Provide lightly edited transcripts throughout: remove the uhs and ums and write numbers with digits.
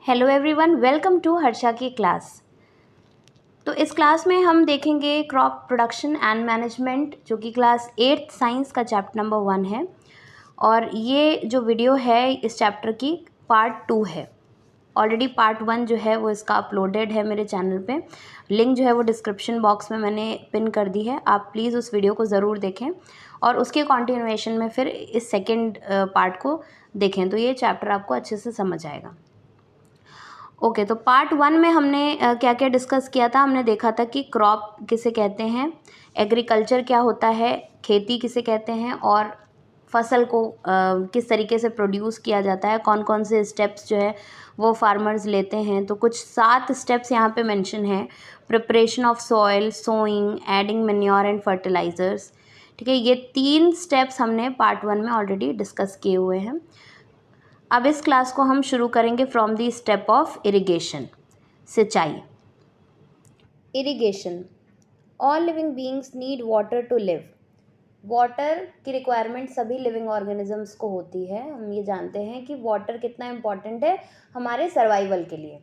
Hello everyone, welcome to Harsha की class. तो इस क्लास में हम देखेंगे क्रॉप प्रोडक्शन एंड मैनेजमेंट, जो कि क्लास 8th साइंस का चैप्टर नंबर 1 है। और ये जो वीडियो है इस चैप्टर की पार्ट 2 है। ऑलरेडी पार्ट 1 जो है वो इसका अपलोडेड है मेरे चैनल पे। लिंक जो है वो डिस्क्रिप्शन बॉक्स में मैंने पिन कर दी है, आप प्लीज़ उस वीडियो को ज़रूर देखें और उसके कॉन्टिन्यूएशन में फिर इस सेकेंड पार्ट को देखें, तो ये चैप्टर आपको अच्छे से समझ आएगा। ओके, तो पार्ट 1 में हमने क्या क्या डिस्कस किया था। हमने देखा था कि क्रॉप किसे कहते हैं, एग्रीकल्चर क्या होता है, खेती किसे कहते हैं और फसल को किस तरीके से प्रोड्यूस किया जाता है, कौन कौन से स्टेप्स जो है वो फार्मर्स लेते हैं। तो कुछ 7 स्टेप्स यहाँ पे मेंशन है। Preparation of soil, sowing, adding manure and fertilisers. ठीक है, ये 3 स्टेप्स हमने पार्ट 1 में ऑलरेडी डिस्कस किए हुए हैं। अब इस क्लास को हम शुरू करेंगे from the step of irrigation, सिंचाई। Irrigation, all living beings need water to live. Water की रिक्वायरमेंट सभी लिविंग ऑर्गेनिजम्स को होती है। हम ये जानते हैं कि वाटर कितना इम्पॉर्टेंट है हमारे सर्वाइवल के लिए।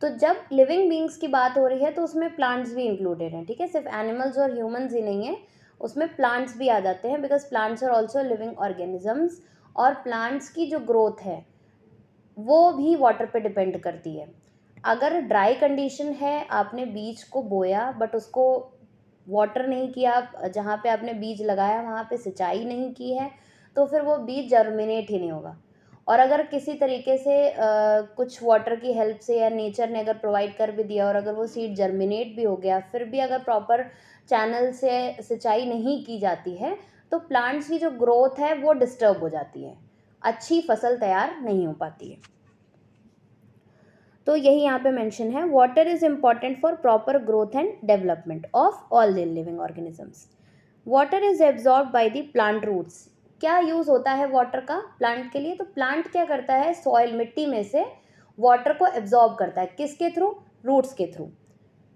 तो जब लिविंग बीइंग्स की बात हो रही है तो उसमें प्लांट्स भी इंक्लूडेड हैं। ठीक है, सिर्फ एनिमल्स और ह्यूमंस ही नहीं है, उसमें प्लांट्स भी आ जाते हैं, because plants are also living organisms. और प्लांट्स की जो ग्रोथ है वो भी वाटर पे डिपेंड करती है। अगर ड्राई कंडीशन है, आपने बीज को बोया बट उसको वाटर नहीं किया, जहाँ पे आपने बीज लगाया वहाँ पे सिंचाई नहीं की है, तो फिर वो बीज जर्मिनेट ही नहीं होगा। और अगर किसी तरीके से कुछ वाटर की हेल्प से या नेचर ने अगर प्रोवाइड कर भी दिया और अगर वो सीड जर्मिनेट भी हो गया, फिर भी अगर प्रॉपर चैनल से सिंचाई नहीं की जाती है तो प्लांट्स की जो ग्रोथ है वो डिस्टर्ब हो जाती है, अच्छी फसल तैयार नहीं हो पाती है। तो यही यहाँ पे मेंशन है, water is important for proper growth and development of all the living organisms. Water is absorb by the plant roots. क्या यूज होता है वाटर का प्लांट के लिए? तो प्लांट क्या करता है, सॉइल, मिट्टी में से वाटर को एब्जॉर्ब करता है। किसके थ्रू? रूट्स के through.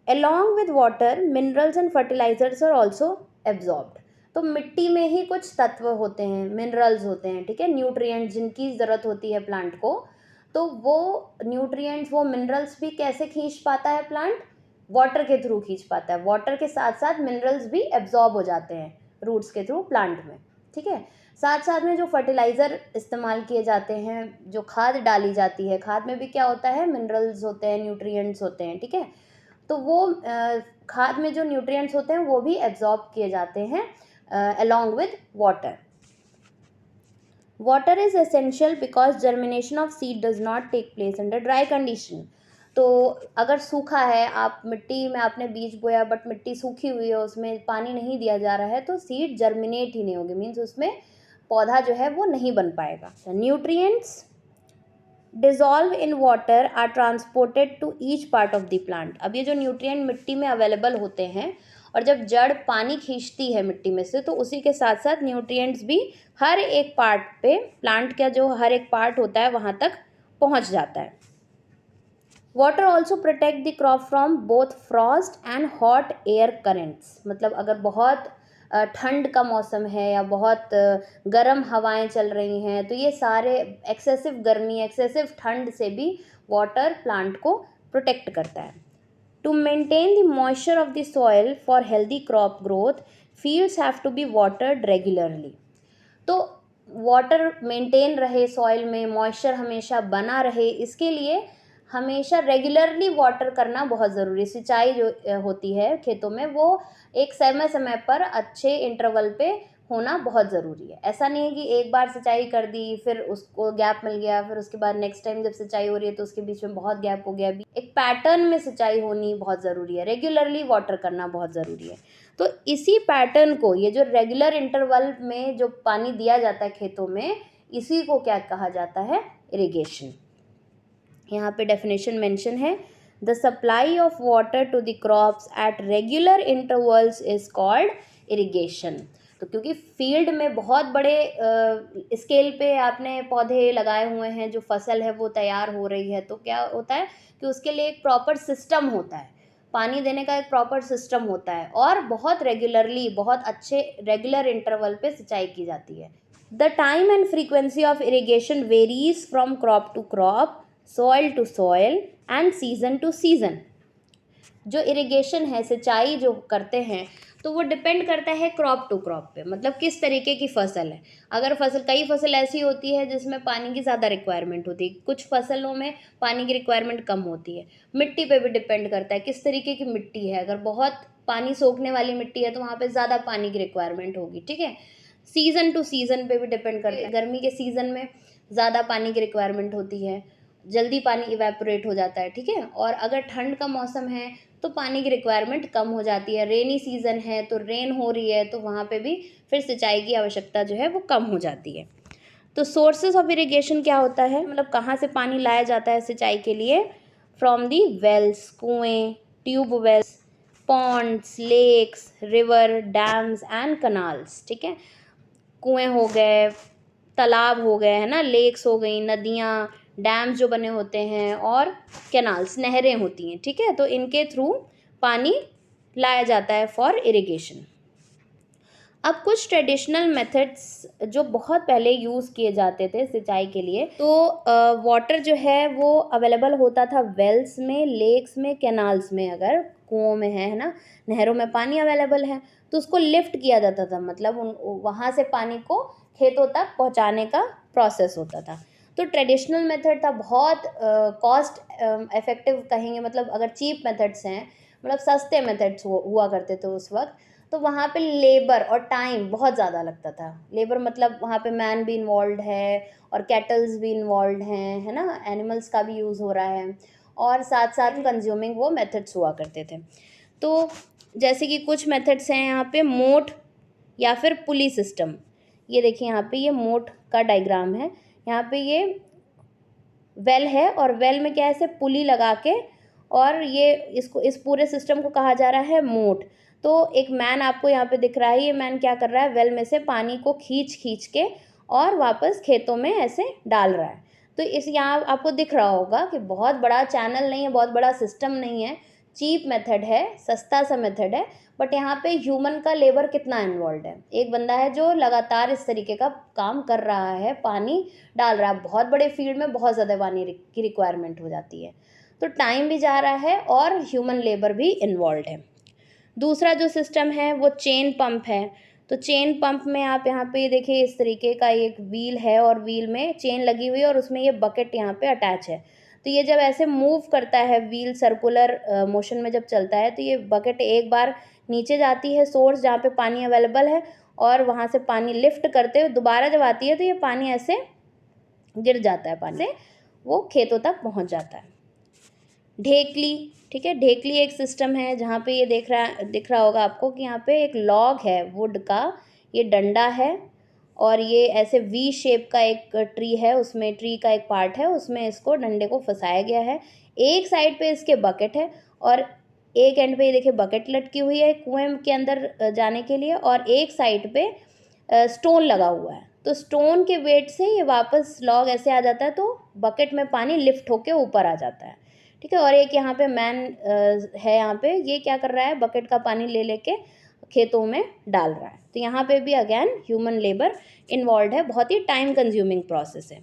along with water minerals and fertilizers are also absorbed। तो मिट्टी में ही कुछ तत्व होते हैं, मिनरल्स होते हैं, ठीक है, न्यूट्रिएंट्स जिनकी ज़रूरत होती है प्लांट को। तो वो न्यूट्रिएंट्स, वो मिनरल्स भी कैसे खींच पाता है प्लांट? वाटर के थ्रू खींच पाता है। वाटर के साथ साथ मिनरल्स भी एब्जॉर्ब हो जाते हैं रूट्स के थ्रू प्लांट में। ठीक है, साथ साथ में जो फर्टिलाइज़र इस्तेमाल किए जाते हैं, जो खाद डाली जाती है, खाद में भी क्या होता है? मिनरल्स होते हैं, न्यूट्रिएंट्स होते हैं। ठीक है, तो वो खाद में जो न्यूट्रिएंट्स होते हैं वो भी एब्जॉर्ब किए जाते हैं along with water. Water is essential because germination of seed does not take place under dry condition। तो अगर सूखा है, आप मिट्टी में आपने बीज बोया बट मिट्टी सूखी हुई है, उसमें पानी नहीं दिया जा रहा है, तो सीड जर्मिनेट ही नहीं होगी, मीन्स उसमें पौधा जो है वो नहीं बन पाएगा। Nutrients dissolve in water are transported to each part of the plant. अब ये जो न्यूट्रिएंट मिट्टी में अवेलेबल होते हैं और जब जड़ पानी खींचती है मिट्टी में से, तो उसी के साथ साथ न्यूट्रिएंट्स भी हर एक पार्ट पे, प्लांट का जो हर एक पार्ट होता है वहाँ तक पहुँच जाता है। Water also protect the crop from both Frost and hot air currents. मतलब अगर बहुत ठंड का मौसम है या बहुत गर्म हवाएं चल रही हैं, तो ये सारे एक्सेसिव गर्मी, एक्सेसिव ठंड से भी वाटर प्लांट को प्रोटेक्ट करता है। To maintain the moisture of the soil for healthy crop growth, fields have to be watered regularly. तो वाटर मेंटेन रहे, सॉइल में मॉइस्चर हमेशा बना रहे, इसके लिए हमेशा रेगुलरली वाटर करना बहुत ज़रूरी है। सिंचाई जो होती है खेतों में, वो एक समय समय पर अच्छे इंटरवल पे होना बहुत ज़रूरी है। ऐसा नहीं है कि एक बार सिंचाई कर दी फिर उसको गैप मिल गया, फिर उसके बाद नेक्स्ट टाइम जब सिंचाई हो रही है तो उसके बीच में बहुत गैप हो गया। एक पैटर्न में सिंचाई होनी बहुत ज़रूरी है, रेगुलरली वाटर करना बहुत ज़रूरी है। तो इसी पैटर्न को, ये जो रेगुलर इंटरवल में जो पानी दिया जाता है खेतों में, इसी को क्या कहा जाता है? इरिगेशन। यहाँ पे डेफिनेशन मेंशन है, the supply of water to the crops at regular intervals is called irrigation. तो क्योंकि फील्ड में बहुत बड़े स्केल पे आपने पौधे लगाए हुए हैं, जो फसल है वो तैयार हो रही है, तो क्या होता है कि उसके लिए एक प्रॉपर सिस्टम होता है, पानी देने का एक प्रॉपर सिस्टम होता है और बहुत रेगुलरली, बहुत अच्छे रेगुलर इंटरवल पे सिंचाई की जाती है। The time and frequency of irrigation varies from crop to crop. Soil to soil and season to season. जो इरिगेशन है, सिंचाई जो करते हैं, तो वो डिपेंड करता है क्रॉप टू क्रॉप पे, मतलब किस तरीके की फसल है। अगर फसल, कई फसल ऐसी होती है जिसमें पानी की ज़्यादा रिक्वायरमेंट होती है, कुछ फसलों में पानी की रिक्वायरमेंट कम होती है। मिट्टी पे भी डिपेंड करता है किस तरीके की मिट्टी है। अगर बहुत पानी सोखने वाली मिट्टी है तो वहाँ पे ज़्यादा पानी की रिक्वायरमेंट होगी, ठीक है। सीज़न टू सीज़न पे भी डिपेंड करता है। गर्मी के सीज़न में ज़्यादा पानी की रिक्वायरमेंट होती है, जल्दी पानी इवेपोरेट हो जाता है, ठीक है। और अगर ठंड का मौसम है तो पानी की रिक्वायरमेंट कम हो जाती है। रेनी सीज़न है तो रेन हो रही है तो वहाँ पे भी फिर सिंचाई की आवश्यकता जो है वो कम हो जाती है। तो सोर्सेज ऑफ इरिगेशन क्या होता है, मतलब कहाँ से पानी लाया जाता है सिंचाई के लिए? फ्रॉम दी वेल्स, कुएँ, tube wells, ponds, lakes, river, dams and canals, ठीक है। कुएँ हो गए, तालाब हो गए, है ना, लेक्स हो गई, नदियाँ, डैम्स जो बने होते हैं, और कैनाल्स, नहरें होती हैं, ठीक है। तो इनके थ्रू पानी लाया जाता है फॉर इरिगेशन। अब कुछ ट्रेडिशनल मेथड्स जो बहुत पहले यूज़ किए जाते थे सिंचाई के लिए, तो वाटर जो है वो अवेलेबल होता था वेल्स में, लेक्स में, कैनाल्स में। अगर कुओं में है ना, नहरों में पानी अवेलेबल है तो उसको लिफ्ट किया जाता था, मतलब उन वहाँ से पानी को खेतों तक पहुँचाने का प्रोसेस होता था। तो ट्रेडिशनल मेथड था, बहुत कॉस्ट इफेक्टिव कहेंगे, मतलब अगर चीप मेथड्स हैं, मतलब सस्ते मेथड्स हुआ करते थे उस वक्त। तो वहाँ पे लेबर और टाइम बहुत ज़्यादा लगता था। लेबर मतलब वहाँ पे मैन भी इन्वॉल्व है और कैटल्स भी इन्वॉल्व हैं, है ना, एनिमल्स का भी यूज़ हो रहा है, और साथ साथ कंज्यूमिंग वो मेथड्स हुआ करते थे। तो जैसे कि कुछ मेथड्स हैं यहाँ पे, मोट या फिर पुली सिस्टम। ये देखिए यहाँ पे ये मोट का डायग्राम है। यहाँ पे ये वेल है और वेल में क्या है, ऐसे पुली लगा के, और ये इसको, इस पूरे सिस्टम को कहा जा रहा है मोट। तो एक मैन आपको यहाँ पे दिख रहा है, ये मैन क्या कर रहा है, वेल में से पानी को खींच खींच के और वापस खेतों में ऐसे डाल रहा है। तो इस यहाँ आपको दिख रहा होगा कि बहुत बड़ा चैनल नहीं है, बहुत बड़ा सिस्टम नहीं है, चीप मेथड है, सस्ता सा मेथड है। बट यहाँ पे ह्यूमन का लेबर कितना इन्वॉल्व है, एक बंदा है जो लगातार इस तरीके का काम कर रहा है, पानी डाल रहा है। बहुत बड़े फील्ड में बहुत ज़्यादा पानी की रिक्वायरमेंट हो जाती है, तो टाइम भी जा रहा है और ह्यूमन लेबर भी इन्वॉल्व है। दूसरा जो सिस्टम है वो चेन पंप है। तो चेन पंप में आप यहाँ पे देखिए, इस तरीके का एक व्हील है और व्हील में चेन लगी हुई है और उसमें ये बकेट यहाँ पे अटैच है। तो ये जब ऐसे मूव करता है, व्हील सर्कुलर मोशन में जब चलता है, तो ये बकेट एक बार नीचे जाती है सोर्स जहाँ पे पानी अवेलेबल है, और वहाँ से पानी लिफ्ट करते हुए दोबारा जब आती है तो ये पानी ऐसे गिर जाता है, पानी से वो खेतों तक पहुँच जाता है। ढेकली, ठीक है, ढेकली एक सिस्टम है जहाँ पे ये दिख रहा होगा आपको कि यहाँ पे एक लॉग है वुड का, ये डंडा है, और ये ऐसे वी शेप का एक ट्री है, उसमें ट्री का एक पार्ट है, उसमें इसको डंडे को फंसाया गया है। एक साइड पे इसके बकेट है और एक एंड पे ये देखिए बकेट लटकी हुई है कुएं के अंदर जाने के लिए, और एक साइड पे स्टोन लगा हुआ है। तो स्टोन के वेट से ये वापस लॉग ऐसे आ जाता है, तो बकेट में पानी लिफ्ट होके ऊपर आ जाता है, ठीक है। और एक यहाँ पे मैन है, यहाँ पे ये क्या कर रहा है, बकेट का पानी ले लेके खेतों में डाल रहा है। तो यहाँ पे भी अगेन ह्यूमन लेबर इन्वॉल्व है, बहुत ही टाइम कंज्यूमिंग प्रोसेस है।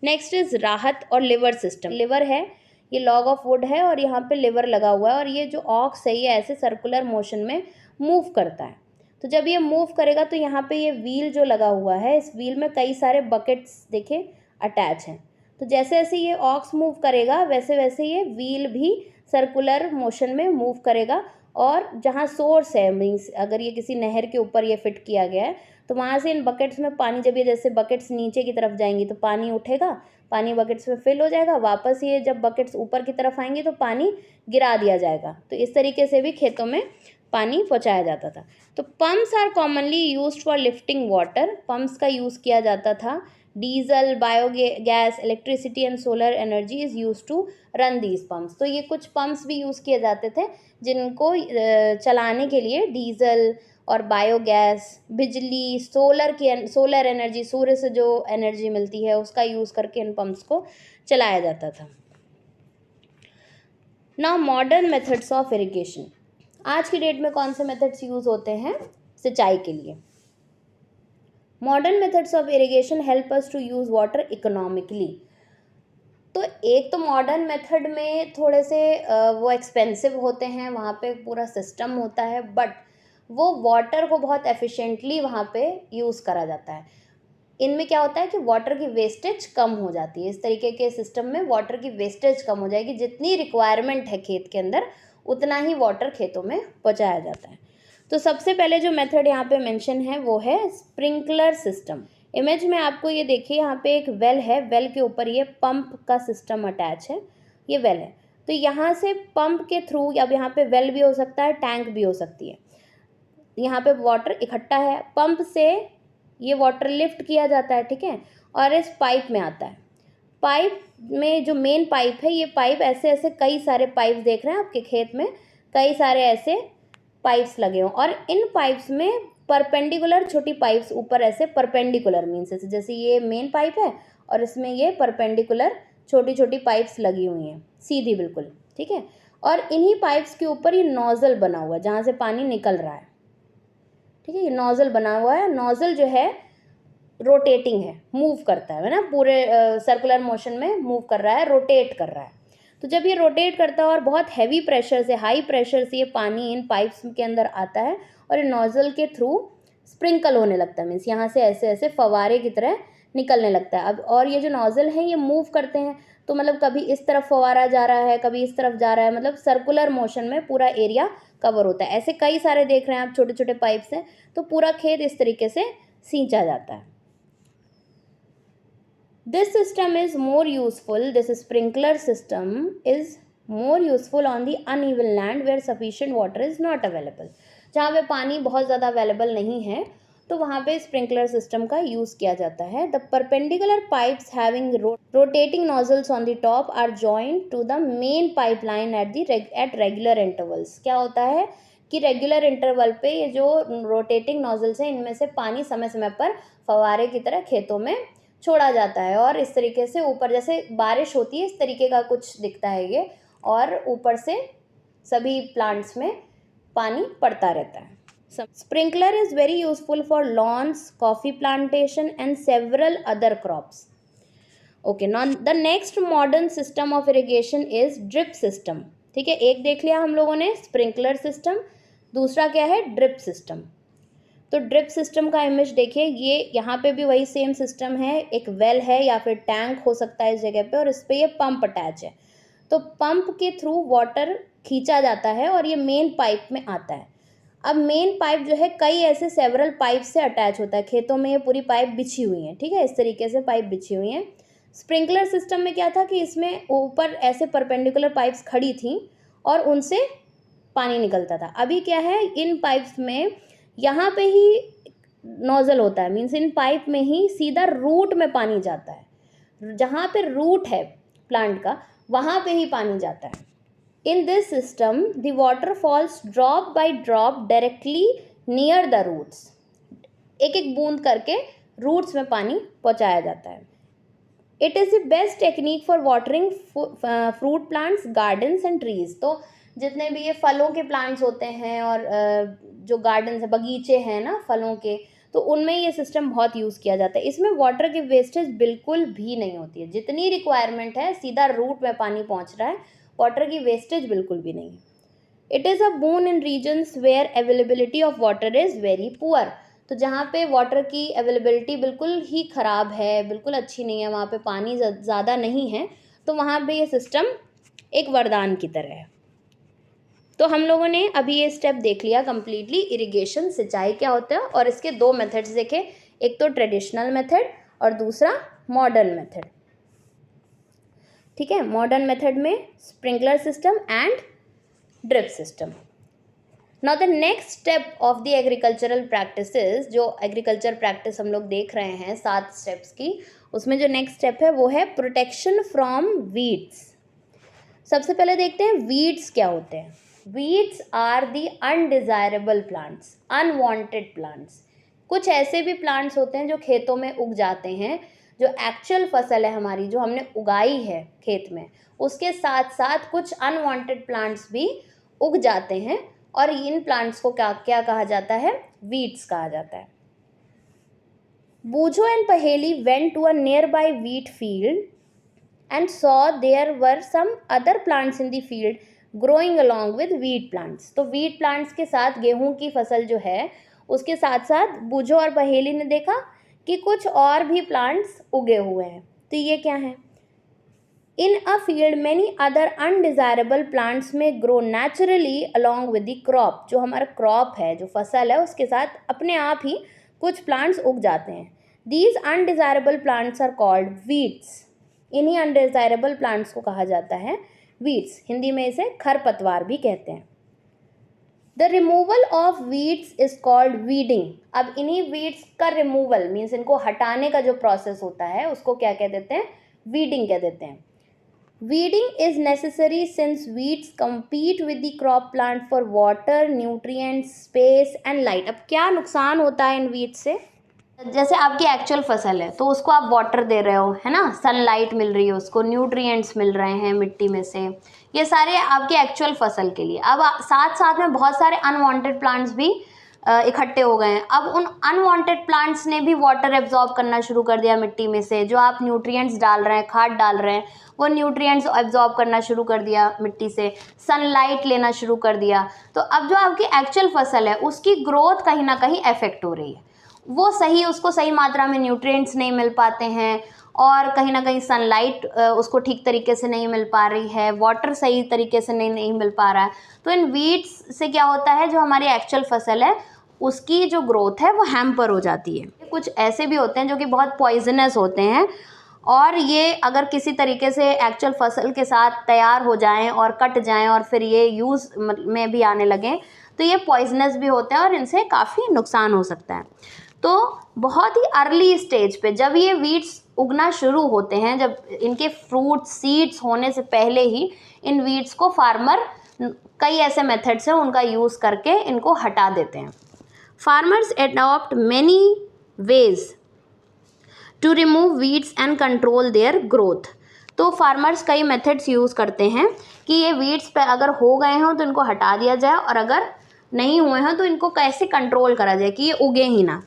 नेक्स्ट इज राहत और लिवर सिस्टम। लिवर है, ये लॉग ऑफ वुड है और यहाँ पे लिवर लगा हुआ है, और ये जो ऑक्स है ये ऐसे सर्कुलर मोशन में मूव करता है। तो जब ये मूव करेगा तो यहाँ पे ये व्हील जो लगा हुआ है, इस व्हील में कई सारे बकेट्स देखे अटैच हैं। तो जैसे जैसे ये ऑक्स मूव करेगा वैसे वैसे ये व्हील भी सर्कुलर मोशन में मूव करेगा, और जहाँ सोर्स है, मीन्स अगर ये किसी नहर के ऊपर ये फिट किया गया है, तो वहाँ से इन बकेट्स में पानी, जब ये जैसे बकेट्स नीचे की तरफ जाएंगी तो पानी उठेगा, पानी बकेट्स में फिल हो जाएगा, वापस ये जब बकेट्स ऊपर की तरफ आएंगे तो पानी गिरा दिया जाएगा। तो इस तरीके से भी खेतों में पानी पहुँचाया जाता था। तो pumps are commonly used for lifting water. Pumps का यूज़ किया जाता था। Diesel, biogas, electricity and solar energy is use to run these pumps. तो ये कुछ पम्प्स भी यूज़ किए जाते थे जिनको चलाने के लिए डीजल और बायोगैस, बिजली, सोलर एनर्जी, सूर्य से जो एनर्जी मिलती है उसका यूज़ करके इन पम्प्स को चलाया जाता था। Now modern methods of irrigation. आज की डेट में कौन से मेथड्स यूज़ होते हैं सिंचाई के लिए? Modern methods of irrigation help us to use water economically. तो एक तो मॉडर्न मेथड में थोड़े से वो एक्सपेंसिव होते हैं, वहाँ पे पूरा सिस्टम होता है, बट वो वाटर को बहुत एफिशिएंटली वहाँ पे यूज़ करा जाता है। इनमें क्या होता है कि वाटर की वेस्टेज कम हो जाती है। इस तरीके के सिस्टम में वाटर की वेस्टेज कम हो जाएगी, जितनी रिक्वायरमेंट है खेत के अंदर उतना ही वाटर खेतों में पहुँचाया जाता है। तो सबसे पहले जो मेथड यहाँ पे मेंशन है वो है स्प्रिंकलर सिस्टम। इमेज में आपको ये देखिए, यहाँ पे एक वेल है, वेल के ऊपर ये पंप का सिस्टम अटैच है, ये वेल है। तो यहाँ से पंप के थ्रू, अब यहाँ पे वेल भी हो सकता है, टैंक भी हो सकती है, यहाँ पे वाटर इकट्ठा है, पंप से ये वाटर लिफ्ट किया जाता है, ठीक है, और इस पाइप में आता है। पाइप में जो मेन पाइप है, ये पाइप ऐसे ऐसे कई सारे पाइप देख रहे हैं आपके खेत में, कई सारे ऐसे पाइप्स लगे हों, और इन पाइप्स में परपेंडिकुलर छोटी पाइप्स ऊपर ऐसे परपेंडिकुलर मीन्स ऐसे, जैसे ये मेन पाइप है और इसमें ये परपेंडिकुलर छोटी छोटी पाइप्स लगी हुई हैं सीधी बिल्कुल, ठीक है। और इन्हीं पाइप्स के ऊपर ये नोजल बना हुआ है जहाँ से पानी निकल रहा है, ठीक है। ये नोजल बना हुआ है, नोजल जो है रोटेटिंग है, मूव करता है ना, पूरे सर्कुलर मोशन में मूव कर रहा है, रोटेट कर रहा है। तो जब ये रोटेट करता है और बहुत हैवी प्रेशर से, हाई प्रेशर से ये पानी इन पाइप्स के अंदर आता है और ये नोजल के थ्रू स्प्रिंकल होने लगता है, मीन्स यहाँ से ऐसे ऐसे फवारे की तरह निकलने लगता है। अब और ये जो नोजल हैं ये मूव करते हैं, तो मतलब कभी इस तरफ फवारा जा रहा है, कभी इस तरफ जा रहा है, मतलब सर्कुलर मोशन में पूरा एरिया कवर होता है। ऐसे कई सारे देख रहे हैं आप, छोटे छोटे पाइप्स हैं, तो पूरा खेत इस तरीके से सींचा जाता है। This system is more useful, this sprinkler system is more useful on the uneven land where sufficient water is not available. जहाँ पे पानी बहुत ज़्यादा अवेलेबल नहीं है तो वहाँ पे स्प्रिंकलर सिस्टम का यूज़ किया जाता है। The perpendicular pipes having rotating nozzles on the top are joint to the main pipeline at regular intervals. क्या होता है कि रेगुलर इंटरवल पे ये जो रोटेटिंग नोजल्स हैं इनमें से पानी समय समय पर फवारे की तरह खेतों में छोड़ा जाता है, और इस तरीके से ऊपर जैसे बारिश होती है इस तरीके का कुछ दिखता है ये, और ऊपर से सभी प्लांट्स में पानी पड़ता रहता है। Sprinkler is very useful for lawns, coffee plantation and several other crops. Okay, now the next modern system of irrigation is drip system. ठीक है, एक देख लिया हम लोगों ने स्प्रिंकलर सिस्टम, दूसरा क्या है ड्रिप सिस्टम। तो ड्रिप सिस्टम का इमेज देखिए, ये यहाँ पे भी वही सेम सिस्टम है, एक वेल है या फिर टैंक हो सकता है इस जगह पे, और इस पर ये पंप अटैच है। तो पंप के थ्रू वाटर खींचा जाता है और ये मेन पाइप में आता है। अब मेन पाइप जो है कई ऐसे सेवरल पाइप से अटैच होता है, खेतों में ये पूरी पाइप बिछी हुई है, ठीक है, इस तरीके से पाइप बिछी हुई हैं। स्प्रिंकलर सिस्टम में क्या था कि इसमें ऊपर ऐसे परपेंडिकुलर पाइप्स खड़ी थी और उनसे पानी निकलता था। अभी क्या है, इन पाइप्स में यहाँ पे ही नोजल होता है, मीन्स इन पाइप में ही सीधा रूट में पानी जाता है, जहाँ पे रूट है प्लांट का वहाँ पे ही पानी जाता है। In this system the water falls drop by drop directly near the roots. एक एक बूंद करके रूट्स में पानी पहुँचाया जाता है। It is the best technique for watering fruit plants, gardens and trees. तो जितने भी ये फलों के प्लांट्स होते हैं और जो गार्डन्स है, बगीचे हैं ना फलों के, तो उनमें ये सिस्टम बहुत यूज़ किया जाता है। इसमें वाटर की वेस्टेज बिल्कुल भी नहीं होती है, जितनी रिक्वायरमेंट है सीधा रूट में पानी पहुंच रहा है, वाटर की वेस्टेज बिल्कुल भी नहीं है। It is a boon in regions where availability of water is very poor. तो जहाँ पे वाटर की अवेलेबिलिटी बिल्कुल ही ख़राब है, बिल्कुल अच्छी नहीं है, वहाँ पे पानी ज़्यादा नहीं है, तो वहाँ पे ये सिस्टम एक वरदान की तरह है। तो हम लोगों ने अभी ये स्टेप देख लिया कंप्लीटली, इरिगेशन सिंचाई क्या होता है, और इसके दो मेथड्स देखे, एक तो ट्रेडिशनल मेथड और दूसरा मॉडर्न मेथड। ठीक है, मॉडर्न मेथड में sprinkler system and drip system. Now the next step of the agricultural practices, जो एग्रीकल्चर प्रैक्टिस हम लोग देख रहे हैं 7 स्टेप्स की, उसमें जो नेक्स्ट स्टेप है वो है प्रोटेक्शन फ्रॉम वीड्स। सबसे पहले देखते हैं वीड्स क्या होते हैं। Weeds are the undesirable plants, unwanted plants. कुछ ऐसे भी प्लांट्स होते हैं जो खेतों में उग जाते हैं, जो एक्चुअल फसल है हमारी जो हमने उगाई है खेत में, उसके साथ साथ कुछ अनवांटेड प्लांट्स भी उग जाते हैं, और इन प्लांट्स को क्या क्या कहा जाता है, वीड्स कहा जाता है। Boojho and Paheli went to a nearby wheat field and saw there were some other plants in the field growing along with wheat plants. तो wheat plants के साथ गेहूं की फसल जो है उसके साथ साथ बूझो और बहेली ने देखा कि कुछ और भी प्लांट्स उगे हुए हैं। तो ये क्या है? In a field many other undesirable plants may grow naturally along with the crop. जो हमारा क्रॉप है, जो फसल है, उसके साथ अपने आप ही कुछ प्लांट्स उग जाते हैं। These undesirable plants are called weeds. इन्हीं अनडिजायरेबल प्लांट्स को कहा जाता है weeds. हिंदी में इसे खरपतवार भी कहते हैं। The removal of weeds is called weeding. अब इन्हीं weeds का removal मीन्स इनको हटाने का जो प्रोसेस होता है उसको क्या कह देते हैं? weeding कह देते हैं। Weeding is necessary since weeds compete with the crop plant for water, nutrients, space and light. अब क्या नुकसान होता है इन weeds से? जैसे आपकी एक्चुअल फसल है तो उसको आप वाटर दे रहे हो, है ना, सनलाइट मिल रही है उसको, न्यूट्रिएंट्स मिल रहे हैं मिट्टी में से, ये सारे आपके एक्चुअल फसल के लिए। अब साथ साथ में बहुत सारे अनवांटेड प्लांट्स भी इकट्ठे हो गए हैं। अब उन अनवांटेड प्लांट्स ने भी वाटर एब्जॉर्ब करना शुरू कर दिया मिट्टी में से। जो आप न्यूट्रिएंट्स डाल रहे हैं, खाद डाल रहे हैं, वो न्यूट्रिएंट्स एब्जॉर्ब करना शुरू कर दिया मिट्टी से, सनलाइट लेना शुरू कर दिया। तो अब जो आपकी एक्चुअल फसल है उसकी ग्रोथ कहीं ना कहीं अफेक्ट हो रही है। वो उसको सही मात्रा में न्यूट्रिएंट्स नहीं मिल पाते हैं और कहीं ना कहीं सनलाइट उसको ठीक तरीके से नहीं मिल पा रही है, वाटर सही तरीके से नहीं मिल पा रहा है। तो इन वीड्स से क्या होता है, जो हमारी एक्चुअल फसल है उसकी जो ग्रोथ है वो हैम्पर हो जाती है। कुछ ऐसे भी होते हैं जो कि बहुत पॉइजनस होते हैं और ये अगर किसी तरीके से एक्चुअल फसल के साथ तैयार हो जाएं और कट जाएं और फिर ये यूज़ में भी आने लगें तो ये पॉइजनस भी होते हैं और इनसे काफ़ी नुकसान हो सकता है। तो बहुत ही अर्ली स्टेज पे जब ये वीड्स उगना शुरू होते हैं, जब इनके फ्रूट सीड्स होने से पहले ही इन वीड्स को फार्मर कई ऐसे मेथड्स हैं उनका यूज़ करके इनको हटा देते हैं। Farmers adopt many ways to remove weeds and control their growth. तो फार्मर्स कई मेथड्स यूज़ करते हैं कि ये वीड्स पे अगर हो गए हों तो इनको हटा दिया जाए और अगर नहीं हुए हैं तो इनको कैसे कंट्रोल करा जाए कि ये उगे ही ना।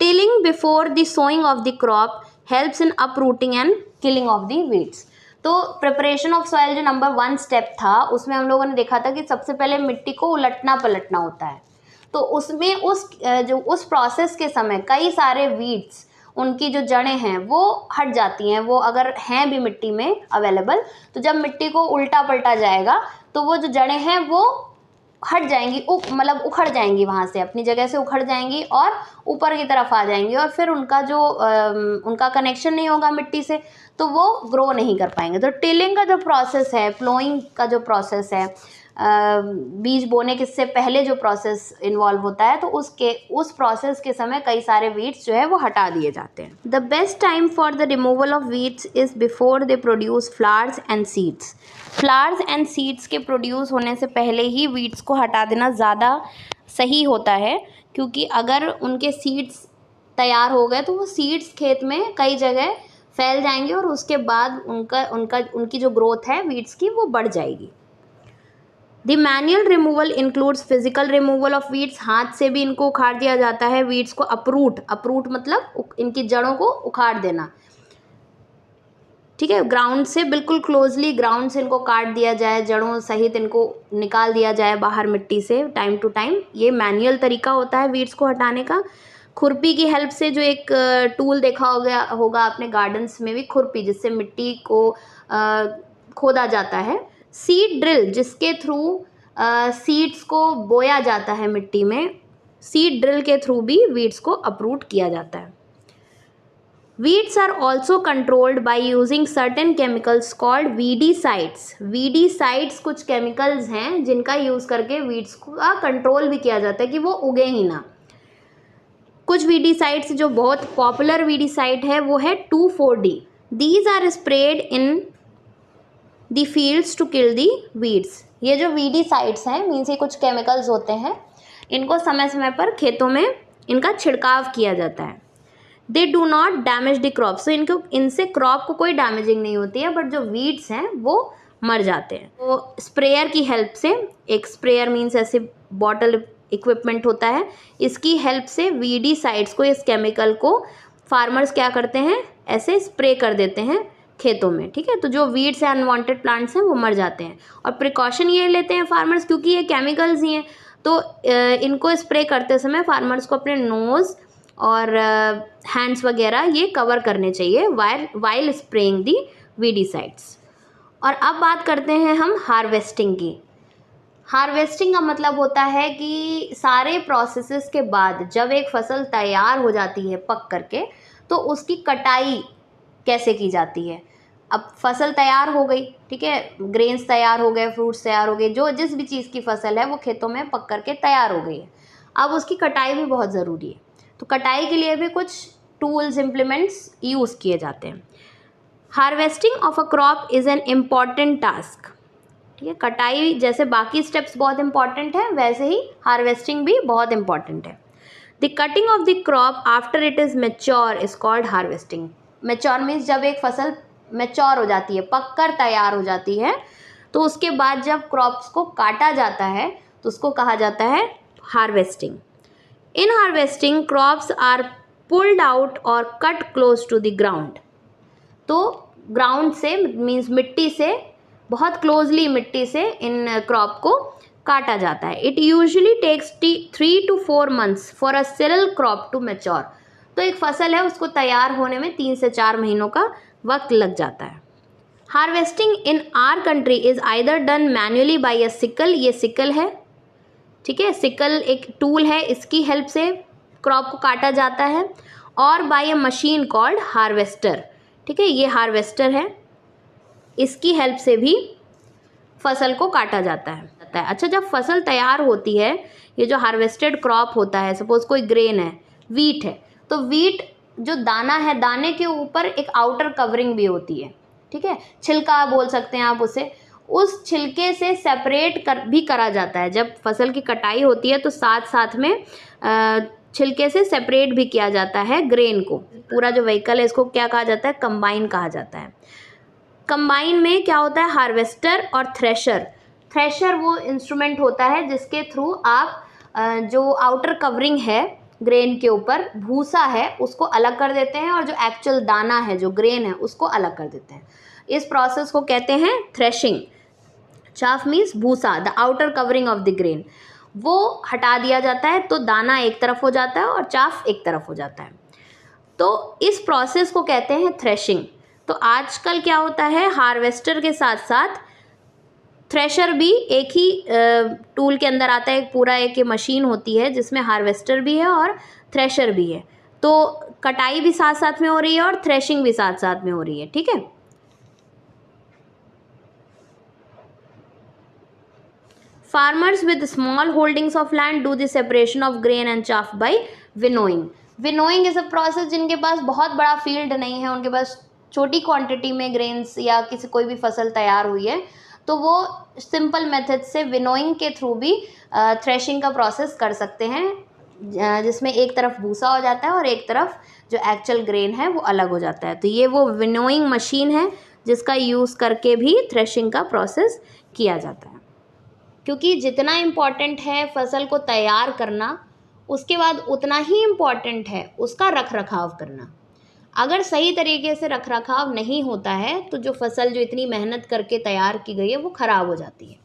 Tilling before the sowing of the crop helps in uprooting and killing of the weeds. तो प्रिपरेशन ऑफ सॉइल जो नंबर 1 स्टेप था उसमें हम लोगों ने देखा था कि सबसे पहले मिट्टी को उलटना पलटना होता है। तो उसमें उस प्रोसेस के समय कई सारे वीड्स, उनकी जो जड़ें हैं वो हट जाती हैं, वो अगर हैं भी मिट्टी में अवेलेबल, तो जब मिट्टी को उल्टा पलटा जाएगा तो वो जो जड़ें हैं वो हट जाएंगी, मतलब उखड़ जाएंगी, वहाँ से अपनी जगह से उखड़ जाएंगी और ऊपर की तरफ आ जाएंगी और फिर उनका कनेक्शन नहीं होगा मिट्टी से तो वो ग्रो नहीं कर पाएंगे। तो टिलिंग का जो प्रोसेस है, प्लोइंग का जो प्रोसेस है, बीज बोने के से पहले जो प्रोसेस इन्वॉल्व होता है, तो उस प्रोसेस के समय कई सारे वीड्स जो है वो हटा दिए जाते हैं। The best time for the removal of weeds is before they produce flowers and seeds. Flowers and seeds के प्रोड्यूस होने से पहले ही वीड्स को हटा देना ज़्यादा सही होता है, क्योंकि अगर उनके सीड्स तैयार हो गए तो वो सीड्स खेत में कई जगह फैल जाएंगे और उसके बाद उनकी जो ग्रोथ है वीड्स की वो बढ़ जाएगी। The manual removal includes physical removal of weeds. हाथ से भी इनको उखाड़ दिया जाता है वीड्स को। अप्रूट मतलब इनकी जड़ों को उखाड़ देना, ठीक है। ग्राउंड से बिल्कुल क्लोजली ग्राउंड से इनको काट दिया जाए, जड़ों सहित इनको निकाल दिया जाए बाहर मिट्टी से टाइम टू टाइम। ये मैनुअल तरीका होता है वीड्स को हटाने का। खुरपी की हेल्प से, जो एक टूल देखा होगा आपने गार्डन्स में भी, खुरपी जिससे मिट्टी को खोदा जाता है। सीड ड्रिल जिसके थ्रू सीड्स को बोया जाता है मिट्टी में, सीड ड्रिल के थ्रू भी वीड्स को अपरूट किया जाता है। Weeds are also controlled by using certain chemicals called weedicides. Weedicides कुछ केमिकल्स हैं जिनका यूज़ करके वीड्स का कंट्रोल भी किया जाता है कि वो उगे ही ना। कुछ weedicides जो बहुत पॉपुलर weedicide है वो है 2,4-D. These are sprayed in the fields to kill the weeds. ये जो weedicides हैं मीन्स ये कुछ केमिकल्स होते हैं, इनको समय समय पर खेतों में इनका छिड़काव किया जाता है। They do not damage the crop. So इनसे क्रॉप को कोई डैमेजिंग नहीं होती है, बट जो वीड्स हैं वो मर जाते हैं। तो स्प्रेयर की हेल्प से, एक स्प्रेयर मीन्स ऐसे बॉटल इक्विपमेंट होता है, इसकी हेल्प से वीडीसाइड्स को, इस केमिकल को फार्मर्स क्या करते हैं, ऐसे स्प्रे कर देते हैं खेतों में, ठीक है। तो जो वीड्स या अनवांटेड प्लांट्स हैं वो मर जाते हैं। और प्रिकॉशन ये लेते हैं फार्मर्स, क्योंकि ये केमिकल्स ही हैं, तो इनको स्प्रे करते समय फार्मर्स को अपने नोज़ और हैंड्स वगैरह ये कवर करने चाहिए वाइल स्प्रेइंग दी वीडीसाइड्स। और अब बात करते हैं हम हार्वेस्टिंग की। हार्वेस्टिंग का मतलब होता है कि सारे प्रोसेसेस के बाद जब एक फसल तैयार हो जाती है पक करके, तो उसकी कटाई कैसे की जाती है। अब फसल तैयार हो गई, ठीक है, ग्रेन्स तैयार हो गए, फ्रूट्स तैयार हो गए, जो जिस भी चीज़ की फसल है वो खेतों में पक करके तैयार हो गई है। अब उसकी कटाई भी बहुत ज़रूरी है, तो कटाई के लिए भी कुछ टूल्स इम्प्लीमेंट्स यूज़ किए जाते हैं। Harvesting of a crop is an important task, ठीक है। कटाई जैसे बाकी स्टेप्स बहुत इंपॉर्टेंट है, वैसे ही हार्वेस्टिंग भी बहुत इंपॉर्टेंट है। The cutting of the crop after it is mature is called harvesting. Mature means जब एक फसल मेच्योर हो जाती है, पक कर तैयार हो जाती है, तो उसके बाद जब क्रॉप्स को काटा जाता है तो उसको कहा जाता है harvesting. In harvesting crops are pulled out और cut close to the ground. तो ग्राउंड से मीन्स मिट्टी से बहुत क्लोजली, मिट्टी से इन क्रॉप को काटा जाता है। It usually takes 3 to 4 months for a single crop to mature. तो एक फसल है उसको तैयार होने में 3 से 4 महीनों का वक्त लग जाता है। Harvesting in our country is either done manually by a sickle, ये सिकल है, ठीक है, सिकल एक टूल है, इसकी हेल्प से क्रॉप को काटा जाता है, और by a machine called harvester, ठीक है, ये हार्वेस्टर है, इसकी हेल्प से भी फसल को काटा जाता है। अच्छा, जब फसल तैयार होती है, ये जो हार्वेस्टेड क्रॉप होता है, सपोज कोई ग्रेन है, वीट है, तो वीट जो दाना है, दाने के ऊपर एक आउटर कवरिंग भी होती है, ठीक है, छिलका बोल सकते हैं आप उसे। उस छिलके से सेपरेट भी करा जाता है। जब फसल की कटाई होती है तो साथ साथ में छिलके से सेपरेट भी किया जाता है ग्रेन को। पूरा जो व्हीकल है इसको क्या कहा जाता है, कंबाइन कहा जाता है। कंबाइन में क्या होता है, हार्वेस्टर और थ्रेशर। थ्रेशर वो इंस्ट्रूमेंट होता है जिसके थ्रू आप जो आउटर कवरिंग है ग्रेन के ऊपर, भूसा है, उसको अलग कर देते हैं, और जो एक्चुअल दाना है, जो ग्रेन है, उसको अलग कर देते हैं। इस प्रोसेस को कहते हैं थ्रेशिंग। चाफ मीन्स भूसा, the outer covering of the grain, वो हटा दिया जाता है, तो दाना एक तरफ हो जाता है और चाफ एक तरफ हो जाता है। तो इस प्रोसेस को कहते हैं थ्रेशिंग। तो आजकल क्या होता है, हार्वेस्टर के साथ साथ थ्रेशर भी एक ही टूल के अंदर आता है। एक पूरा एक ये मशीन होती है जिसमें हार्वेस्टर भी है और थ्रेशर भी है। तो कटाई भी साथ साथ में हो रही है और थ्रेशिंग भी साथ साथ में हो रही है, ठीक है। Farmers with small holdings of land do the separation of grain and chaff by winnowing. Winnowing is a process, जिनके पास बहुत बड़ा फील्ड नहीं है, उनके पास छोटी क्वांटिटी में ग्रेन्स या किसी कोई भी फसल तैयार हुई है, तो वो सिंपल मेथड से विनोइंग के थ्रू भी थ्रेशिंग का प्रोसेस कर सकते हैं, जिसमें एक तरफ भूसा हो जाता है और एक तरफ जो एक्चुअल ग्रेन है वो अलग हो जाता है। तो ये वो विनोइंग मशीन है जिसका यूज़ करके भी थ्रेशिंग का प्रोसेस किया जाता है। क्योंकि जितना इम्पॉर्टेंट है फसल को तैयार करना, उसके बाद उतना ही इम्पॉर्टेंट है उसका रख रखाव करना। अगर सही तरीके से रख रखाव नहीं होता है तो जो फसल जो इतनी मेहनत करके तैयार की गई है वो ख़राब हो जाती है।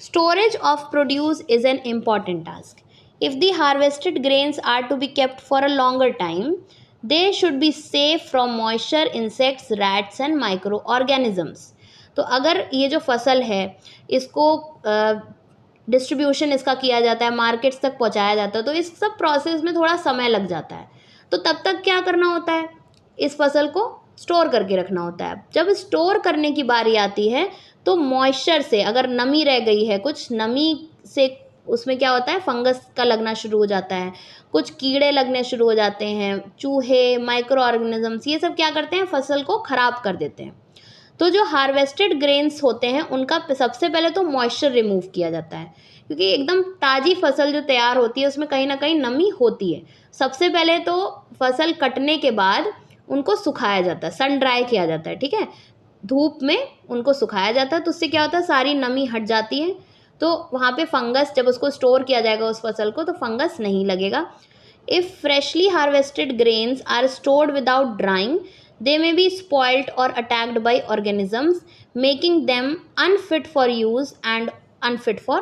Storage of produce is an important task. If the harvested grains are to be kept for a longer time, they should be safe from moisture, insects, rats and microorganisms. तो अगर ये जो फसल है इसको डिस्ट्रीब्यूशन इसका किया जाता है, मार्केट्स तक पहुंचाया जाता है, तो इस सब प्रोसेस में थोड़ा समय लग जाता है। तो तब तक क्या करना होता है, इस फसल को स्टोर करके रखना होता है। जब स्टोर करने की बारी आती है तो मॉइस्चर से, अगर नमी रह गई है, कुछ नमी से उसमें क्या होता है, फंगस का लगना शुरू हो जाता है, कुछ कीड़े लगने शुरू हो जाते हैं, चूहे, माइक्रो ऑर्गेनिजम्स, ये सब क्या करते हैं, फसल को ख़राब कर देते हैं। तो जो हार्वेस्टेड ग्रेन्स होते हैं उनका सबसे पहले तो मॉइस्चर रिमूव किया जाता है, क्योंकि एकदम ताज़ी फसल जो तैयार होती है उसमें कहीं ना कहीं नमी होती है। सबसे पहले तो फसल कटने के बाद उनको सुखाया जाता है, सन ड्राई किया जाता है, ठीक है, धूप में उनको सुखाया जाता है। तो उससे क्या होता है, सारी नमी हट जाती है, तो वहाँ पे फंगस, जब उसको स्टोर किया जाएगा उस फसल को, तो फंगस नहीं लगेगा। If freshly harvested grains are stored without drying, They may be spoilt or attacked by organisms, making them unfit for use and unfit for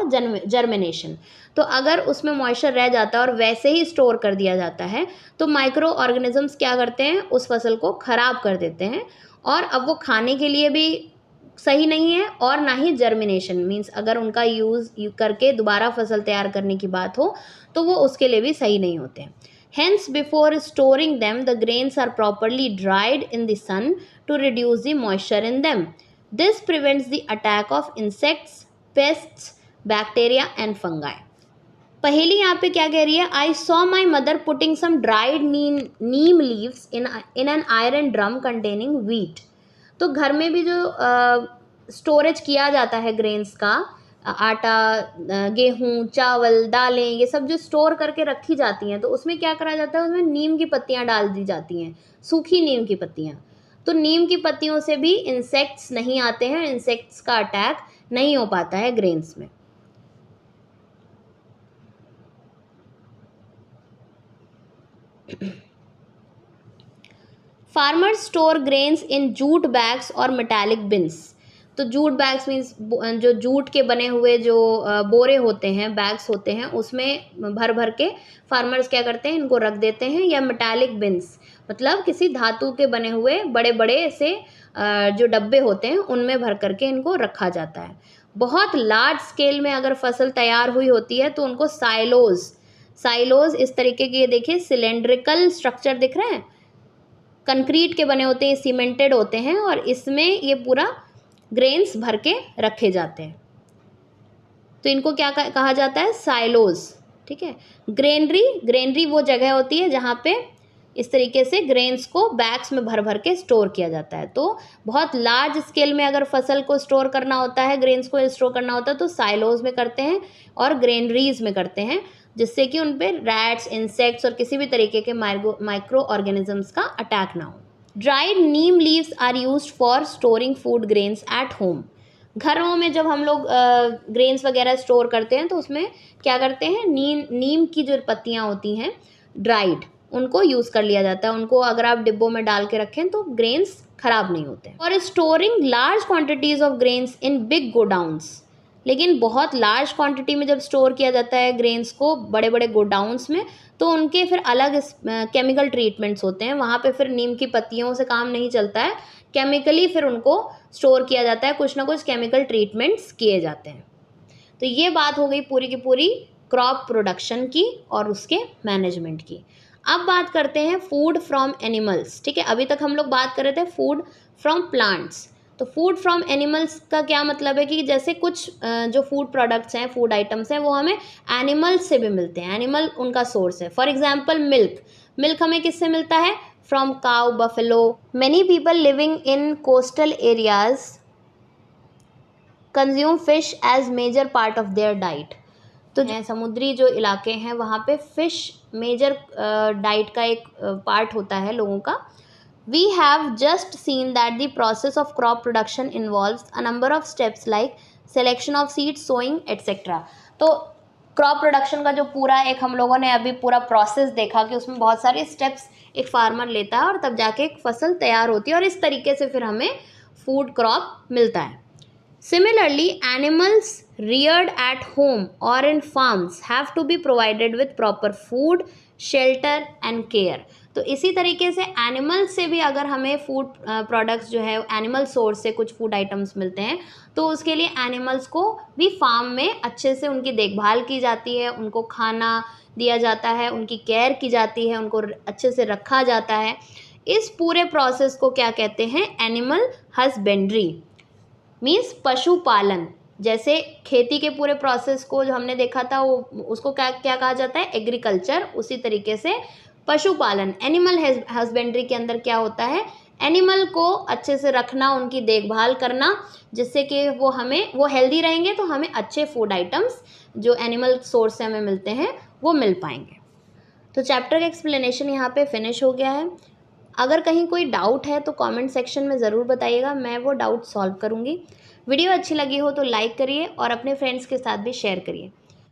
germination. तो अगर उसमें मॉइस्चर रह जाता है और वैसे ही स्टोर कर दिया जाता है तो माइक्रो ऑर्गेनिजम्स क्या करते हैं, उस फसल को ख़राब कर देते हैं, और अब वो खाने के लिए भी सही नहीं है और ना ही जर्मिनेशन मीन्स अगर उनका यूज़ करके दोबारा फसल तैयार करने की बात हो तो वो उसके लिए भी सही नहीं होते हैं. Hence, before storing them, the grains are properly dried in the sun to reduce the moisture in them. This prevents the attack of insects, pests, bacteria and fungi. पहेली यहाँ पे क्या कह रही है, I saw my mother putting some dried neem leaves in an iron drum containing wheat. तो घर में भी जो स्टोरेज किया जाता है ग्रेन्स का, आटा, गेहूँ, चावल, दालें, ये सब जो स्टोर करके रखी जाती हैं तो उसमें क्या करा जाता है, उसमें नीम की पत्तियाँ डाल दी जाती हैं, सूखी नीम की पत्तियाँ. तो नीम की पत्तियों से भी इंसेक्ट्स नहीं आते हैं, इंसेक्ट्स का अटैक नहीं हो पाता है ग्रेन्स में. Farmers store grains in jute bags और मेटालिक बिन्स. तो जूट बैग्स मीन्स जो जूट के बने हुए जो बोरे होते हैं, बैग्स होते हैं, उसमें भर भर के फार्मर्स क्या करते हैं, इनको रख देते हैं, या मेटालिक बिन्स मतलब किसी धातु के बने हुए बड़े बड़े से जो डब्बे होते हैं उनमें भर करके इनको रखा जाता है. बहुत लार्ज स्केल में अगर फसल तैयार हुई होती है तो उनको साइलोज इस तरीके के, देखिए सिलेंड्रिकल स्ट्रक्चर दिख रहे हैं, कंक्रीट के बने होते हैं, सीमेंटेड होते हैं, और इसमें ये पूरा ग्रेन्स भर के रखे जाते हैं. तो इनको क्या कहा जाता है, साइलोज. ठीक है. ग्रेनरी वो जगह होती है जहाँ पे इस तरीके से ग्रेन्स को बैग्स में भर भर के स्टोर किया जाता है. तो बहुत लार्ज स्केल में अगर फसल को स्टोर करना होता है, ग्रेन्स को स्टोर करना होता है तो साइलोज में करते हैं और ग्रेनरीज में करते हैं, जिससे कि उन पर रैट्स, इंसेक्ट्स और किसी भी तरीके के माइक्रो ऑर्गेनिजम्स का अटैक ना हो. Dried neem leaves are used for storing food grains at home. घरों में जब हम लोग ग्रेन्स वगैरह स्टोर करते हैं तो उसमें क्या करते हैं, नीम की जो पत्तियाँ होती हैं ड्राइड, उनको यूज़ कर लिया जाता है. उनको अगर आप डिब्बों में डाल के रखें तो ग्रेन्स ख़राब नहीं होते. और storing large quantities of grains in big godowns. लेकिन बहुत लार्ज क्वांटिटी में जब स्टोर किया जाता है ग्रेन्स को बड़े बड़े गोडाउन्स में, तो उनके फिर अलग केमिकल ट्रीटमेंट्स होते हैं. वहाँ पे फिर नीम की पत्तियों से काम नहीं चलता है, केमिकली फिर उनको स्टोर किया जाता है, कुछ ना कुछ केमिकल ट्रीटमेंट्स किए जाते हैं. तो ये बात हो गई पूरी की पूरी क्रॉप प्रोडक्शन की और उसके मैनेजमेंट की. अब बात करते हैं फूड फ्रॉम एनिमल्स. ठीक है, अभी तक हम लोग बात कर रहे थे फूड फ्रॉम प्लांट्स. तो फूड फ्रॉम एनिमल्स का क्या मतलब है कि जैसे कुछ जो फूड प्रोडक्ट्स हैं, फूड आइटम्स हैं, वो हमें एनिमल्स से भी मिलते हैं. एनिमल उनका सोर्स है. फॉर एग्जांपल मिल्क हमें किससे मिलता है, from cow, buffalo. Many people living in coastal areas consume fish as major part of their diet. तो समुद्री जो इलाके हैं वहाँ पे फिश मेजर डाइट का एक पार्ट होता है लोगों का. We have just seen that the process of crop production involves a number of steps like selection of seeds, sowing, etc. तो क्रॉप प्रोडक्शन का जो पूरा एक हम लोगों ने अभी पूरा प्रोसेस देखा कि उसमें बहुत सारे स्टेप्स एक फार्मर लेता है और तब जाके एक फसल तैयार होती है और इस तरीके से फिर हमें फूड क्रॉप मिलता है. Similarly, animals reared at home or in farms have to be provided with proper food, shelter and care. तो इसी तरीके से एनिमल से भी अगर हमें फूड प्रोडक्ट्स जो है एनिमल सोर्स से कुछ फूड आइटम्स मिलते हैं तो उसके लिए एनिमल्स को भी फार्म में अच्छे से उनकी देखभाल की जाती है, उनको खाना दिया जाता है, उनकी केयर की जाती है, उनको अच्छे से रखा जाता है. इस पूरे प्रोसेस को क्या कहते हैं, एनिमल हस्बेंड्री मीन्स पशुपालन. जैसे खेती के पूरे प्रोसेस को जो हमने देखा था वो उसको क्या कहा जाता है, एग्रीकल्चर. उसी तरीके से पशुपालन, एनिमल हस्बेंड्री के अंदर क्या होता है, एनिमल को अच्छे से रखना, उनकी देखभाल करना, जिससे कि वो हेल्दी रहेंगे तो हमें अच्छे फूड आइटम्स जो एनिमल सोर्स से हमें मिलते हैं वो मिल पाएंगे. तो चैप्टर का एक्सप्लेनेशन यहाँ पे फिनिश हो गया है. अगर कहीं कोई डाउट है तो कमेंट सेक्शन में ज़रूर बताइएगा, मैं वो डाउट सॉल्व करूँगी. वीडियो अच्छी लगी हो तो लाइक करिए और अपने फ्रेंड्स के साथ भी शेयर करिए.